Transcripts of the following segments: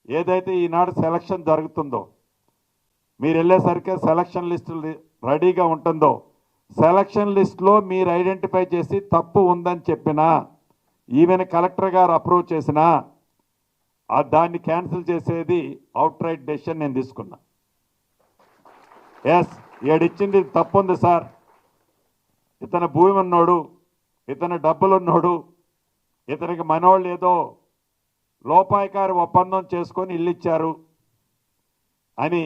ఏదైతే ఈనాడు సెలక్షన్ జరుగుతుందో మీరు వెళ్ళేసరికి సెలక్షన్ లిస్టు రెడీగా ఉంటుందో సెలక్షన్ లిస్టులో మీరు ఐడెంటిఫై చేసి తప్పు ఉందని చెప్పినా ఈవెన్ కలెక్టర్ గారు అప్రూవ్ చేసినా దాన్ని క్యాన్సిల్ చేసేది అవుట్ రైట్ డెసిషన్ నేను తీసుకున్నా. ఎస్ ఏడిచ్చింది తప్పు ఉంది సార్, ఇతను భూమి ఉన్నోడు, ఇతను డబ్బులు ఉన్నోడు, ఇతనికి మనోళ్ళు ఏదో లోపాయకారి ఒప్పందం చేసుకొని ఇల్లు ఇచ్చారు అని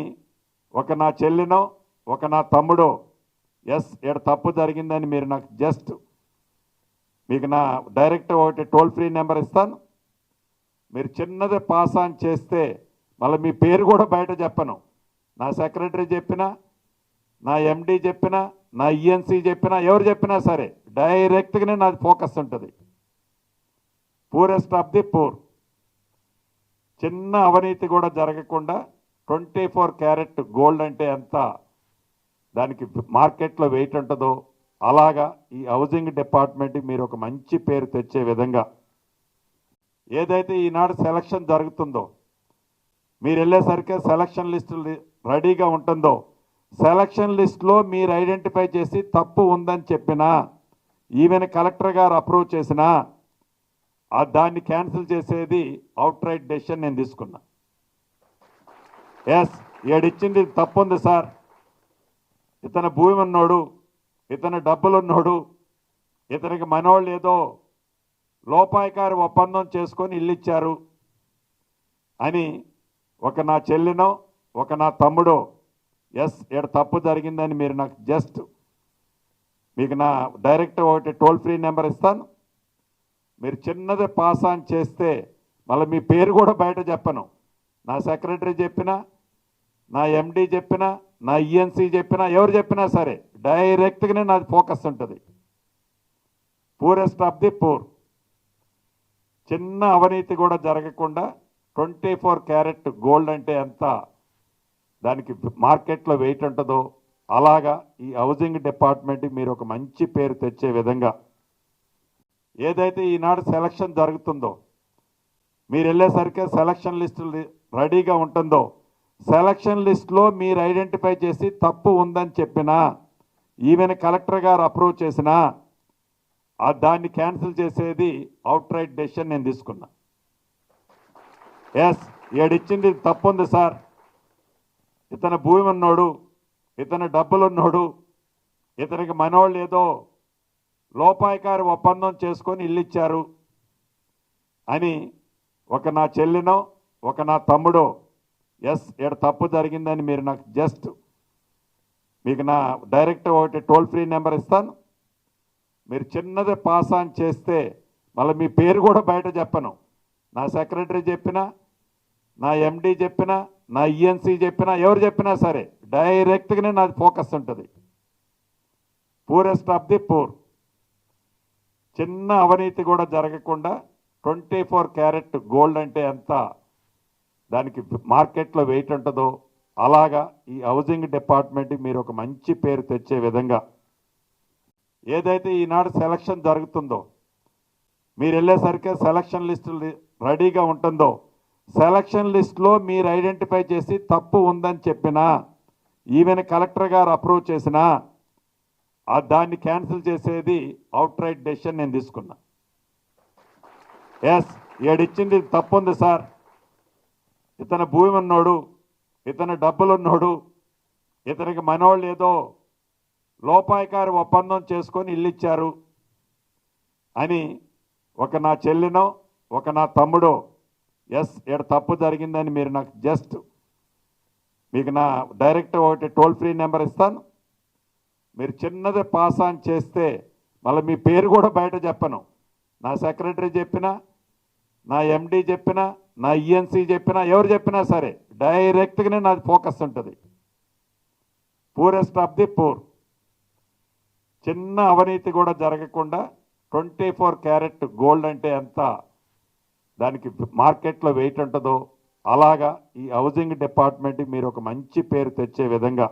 ఒక నా చెల్లినో ఒక నా తమ్ముడో ఎస్ ఇక్కడ తప్పు జరిగిందని మీరు నాకు జస్ట్ మీకు నా డైరెక్ట్ ఒకటి టోల్ ఫ్రీ నెంబర్ ఇస్తాను, మీరు చిన్నది పాస్ ఆన్ చేస్తే మళ్ళీ మీ పేరు కూడా బయట చెప్పను, నా సెక్రటరీ చెప్పినా నా ఎండి చెప్పినా నా ఈఎన్సీ చెప్పినా ఎవరు చెప్పినా సరే డైరెక్ట్గానే నాది ఫోకస్ ఉంటుంది. పూరెస్ట్ ఆఫ్ ది పూర్, చిన్న అవినీతి కూడా జరగకుండా 24 క్యారెట్ గోల్డ్ అంటే ఎంత దానికి మార్కెట్లో వెయిట్ ఉంటుందో అలాగా ఈ హౌసింగ్ డిపార్ట్మెంట్కి మీరు ఒక మంచి పేరు తెచ్చే విధంగా ఏదైతే ఈనాడు సెలక్షన్ జరుగుతుందో మీరు వెళ్ళేసరికి సెలక్షన్ లిస్టు రెడీగా ఉంటుందో సెలక్షన్ లిస్టులో మీరు ఐడెంటిఫై చేసి తప్పు ఉందని చెప్పినా ఈవెన్ కలెక్టర్ గారు అప్రూవ్ చేసినా దాన్ని క్యాన్సిల్ చేసేది అవుట్ రైట్ డెసిషన్ నేను తీసుకున్నా. ఎస్ ఏడిచ్చింది తప్పు ఉంది సార్, ఇతను భూమి ఉన్నోడు, ఇతను డబ్బులు ఉన్నోడు, ఇతనికి మనోళ్ళు ఏదో లోపాయకారి ఒప్పందం చేసుకొని ఇల్లు ఇచ్చారు అని ఒక నా చెల్లినో ఒక నా తమ్ముడో ఎస్ ఇక్కడ తప్పు జరిగిందని మీరు నాకు జస్ట్ మీకు నా డైరెక్ట్ ఒకటి టోల్ ఫ్రీ నెంబర్ ఇస్తాను, మీరు చిన్నది పాస్ ఆన్ చేస్తే మళ్ళీ మీ పేరు కూడా బయట చెప్పను, నా సెక్రటరీ చెప్పినా నా ఎండి చెప్పినా నా ఈఎన్సీ చెప్పినా ఎవరు చెప్పినా సరే డైరెక్ట్గానే నాది ఫోకస్ ఉంటుంది. పూరెస్ట్ ఆఫ్ ది పూర్, చిన్న అవినీతి కూడా జరగకుండా 24 క్యారెట్ గోల్డ్ అంటే ఎంత దానికి మార్కెట్లో వెయిట్ ఉంటుందో అలాగా ఈ హౌసింగ్ డిపార్ట్మెంట్కి మీరు ఒక మంచి పేరు తెచ్చే విధంగా ఏదైతే ఈనాడు సెలక్షన్ జరుగుతుందో మీరు వెళ్ళేసరికి సెలక్షన్ లిస్టు రెడీగా ఉంటుందో సెలక్షన్ లిస్టులో మీరు ఐడెంటిఫై చేసి తప్పు ఉందని చెప్పినా ఈవెన్ కలెక్టర్ గారు అప్రూవ్ చేసినా దాన్ని క్యాన్సిల్ చేసేది అవుట్ రైట్ డెసిషన్ నేను తీసుకున్నా. ఎస్ ఏడిచ్చింది తప్పు ఉంది సార్, ఇతను భూమి ఉన్నోడు, ఇతను డబ్బులు ఉన్నోడు, ఇతనికి మనోళ్ళు ఏదో లోపాయకారి ఒప్పందం చేసుకొని ఇల్లు ఇచ్చారు అని ఒక నా చెల్లినో ఒక నా తమ్ముడో ఎస్ ఇక్కడ తప్పు జరిగిందని మీరు నాకు జస్ట్ మీకు నా డైరెక్ట్ ఒకటి టోల్ ఫ్రీ నెంబర్ ఇస్తాను, మీరు చిన్నది పాస్ ఆన్ చేస్తే మళ్ళీ మీ పేరు కూడా బయట చెప్పను, నా సెక్రటరీ చెప్పినా నా ఎండి చెప్పినా నా ఈఎన్సీ చెప్పినా ఎవరు చెప్పినా సరే డైరెక్ట్గానే నాది ఫోకస్ ఉంటుంది. పూరెస్ట్ ఆఫ్ ది పూర్, చిన్న అవినీతి కూడా జరగకుండా 24 క్యారెట్ గోల్డ్ అంటే ఎంత దానికి మార్కెట్లో వెయిట్ ఉంటుందో అలాగా ఈ హౌసింగ్ డిపార్ట్మెంట్కి మీరు ఒక మంచి పేరు తెచ్చే విధంగా ఏదైతే ఈనాడు సెలక్షన్ జరుగుతుందో మీరు వెళ్ళేసరికి సెలక్షన్ లిస్టు రెడీగా ఉంటుందో సెలక్షన్ లిస్టులో మీరు ఐడెంటిఫై చేసి తప్పు ఉందని చెప్పినా ఈవెన్ కలెక్టర్ గారు అప్రూవ్ చేసినా దాన్ని క్యాన్సిల్ చేసేది అవుట్ రైట్ డెసిషన్ నేను తీసుకున్నా. ఎస్ ఏడిచ్చింది తప్పు ఉంది సార్, ఇతను భూమి ఉన్నోడు, ఇతను డబ్బులు ఉన్నోడు, ఇతనికి మనోళ్ళు ఏదో లోపాయకారి ఒప్పందం చేసుకొని ఇల్లు ఇచ్చారు అని ఒక నా చెల్లినో ఒక నా తమ్ముడో ఎస్ ఇక్కడ తప్పు జరిగిందని మీరు నాకు జస్ట్ మీకు నా డైరెక్ట్ ఒకటి టోల్ ఫ్రీ నెంబర్ ఇస్తాను, మీరు చిన్నది పాస్ ఆన్ చేస్తే మళ్ళీ మీ పేరు కూడా బయట చెప్పను, నా సెక్రటరీ చెప్పినా నా ఎండి చెప్పినా నా ఈఎన్సీ చెప్పినా ఎవరు చెప్పినా సరే డైరెక్ట్గానే నాది ఫోకస్ ఉంటుంది. పూరెస్ట్ ఆఫ్ ది పూర్, చిన్న అవినీతి కూడా జరగకుండా 24 క్యారెట్ గోల్డ్ అంటే ఎంత దానికి మార్కెట్లో వెయిట్ ఉంటుందో అలాగా ఈ హౌసింగ్ డిపార్ట్మెంట్కి మీరు ఒక మంచి పేరు తెచ్చే విధంగా